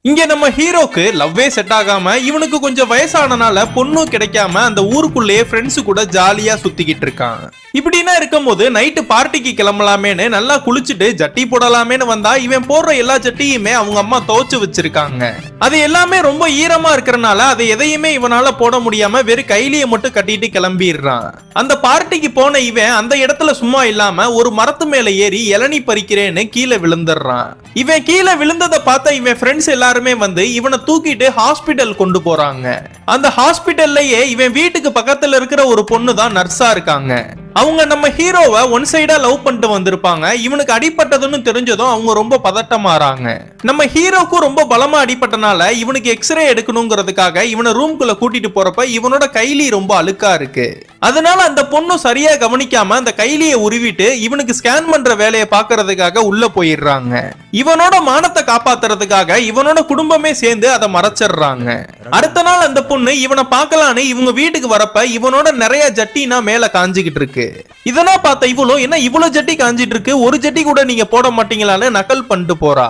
இங்க நம்ம ஹீரோக்கு லவ்வே செட் ஆகாம இவனுக்கு கொஞ்சம் வயசானனால பொண்ணும் கிடைக்காம அந்த ஊருக்குள்ளேயே ஃப்ரெண்ட்ஸ் கூட ஜாலியா சுத்திக்கிட்டு இருக்கான். இப்படின்னா இருக்கும்போது நைட்டு பார்ட்டிக்கு கிளம்பலாமேன்னு நல்லா குளிச்சுட்டு ஜட்டி போடலாமேன்னு வந்தா இவன் போடுற எல்லா ஜட்டியுமே அவங்க அம்மா துவைச்சு வச்சிருக்காங்க. அது எல்லாமே ரொம்ப ஈரமா இருக்கிறனால அதை எதையுமே இவனால போட முடியாம வெறும் கைலியை மட்டும் கட்டிட்டு கிளம்பிடுறான். அந்த பார்ட்டிக்கு போன இவன் அந்த இடத்துல சும்மா இல்லாம ஒரு மரத்து மேல ஏறி இளநீ பறிக்கிறேன்னு கீழே விழுந்துடுறான். இவன் கீழே விழுந்ததை பார்த்த இவன் ஃப்ரெண்ட்ஸ் எல்லாருமே வந்து இவனை தூக்கிட்டு ஹாஸ்பிட்டல் கொண்டு போறாங்க. அந்த ஹாஸ்பிட்டல்லயே இவன் வீட்டுக்கு பக்கத்துல இருக்கிற ஒரு பொண்ணு தான் நர்ஸா இருக்காங்க. அவங்க நம்ம ஹீரோவை ஒன் சைடா லவ் பண்ணிட்டு வந்திருப்பாங்க. இவனுக்கு அடிபட்டதுன்னு தெரிஞ்சதும் அவங்க ரொம்ப பதட்டமாறாங்க. நம்ம ஹீரோக்கும் ரொம்ப பலமா அடிபட்டனால இவனுக்கு எக்ஸ்ரே எடுக்கணுங்கிறதுக்காக இவனை ரூம்குள்ள கூட்டிட்டு போறப்ப இவனோட கைலி ரொம்ப அழுக்கா இருக்கு. அதனால அந்த பொண்ணு சரியா கவனிக்காம அந்த கைலியை உருவிட்டு இவனுக்கு ஸ்கேன் பண்ற வேலையை பாக்குறதுக்காக உள்ள போயிடுறாங்க. இவனோட மானத்தை காப்பாத்துறதுக்காக இவனோட குடும்பமே சேர்ந்து அதை மறைச்சிடுறாங்க. அடுத்த நாள் அந்த பொண்ணு இவனை பார்க்கலான்னு இவங்க வீட்டுக்கு வரப்ப இவனோட நிறைய ஜட்டினா மேல காஞ்சிக்கிட்டு இருக்கு. இதனா பார்த்த இவ்வளவு என்ன இவ்வளவு ஜட்டி காஞ்சிட்டு இருக்கு, ஒரு ஜட்டி கூட நீங்க போட மாட்டீங்களான்னு நக்கல் பண்ணிட்டு போறா.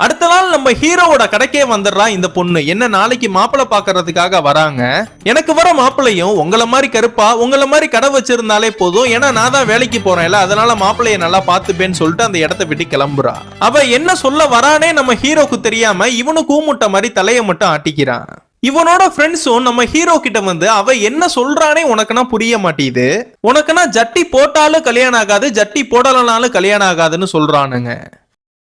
அடுத்த நாள் நம்ம ஹீரோவோட கடைக்கே வந்துடுறா இந்த பொண்ணு. என்ன நாளைக்கு மாப்பிள்ளை பாக்குறதுக்காக வராங்க. எனக்கு வர மாப்பிள்ளையும் உங்களை மாதிரி கருப்பா உங்களை மாதிரி கடை வச்சிருந்தாலே போதும், ஏன்னா நான் தான் வேலைக்கு போறேன்ல, அதனால மாப்பிள்ளைய நல்லா பாத்துப்பேன்னு சொல்லிட்டு அந்த இடத்த விட்டு கிளம்புறா. அவ என்ன சொல்ல வரானே நம்ம ஹீரோக்கு தெரியாம இவனு கூமுட்ட மாதிரி தலையை மட்டும் ஆட்டிக்கிறான். இவனோட ஃப்ரெண்ட்ஸும் நம்ம ஹீரோ கிட்ட வந்து அவ என்ன சொல்றானே உனக்குனா புரிய மாட்டேது, உனக்குனா ஜட்டி போட்டாலும் கல்யாணம் ஆகாது, ஜட்டி போடலனாலும் கல்யாணம் ஆகாதுன்னு சொல்றானுங்க.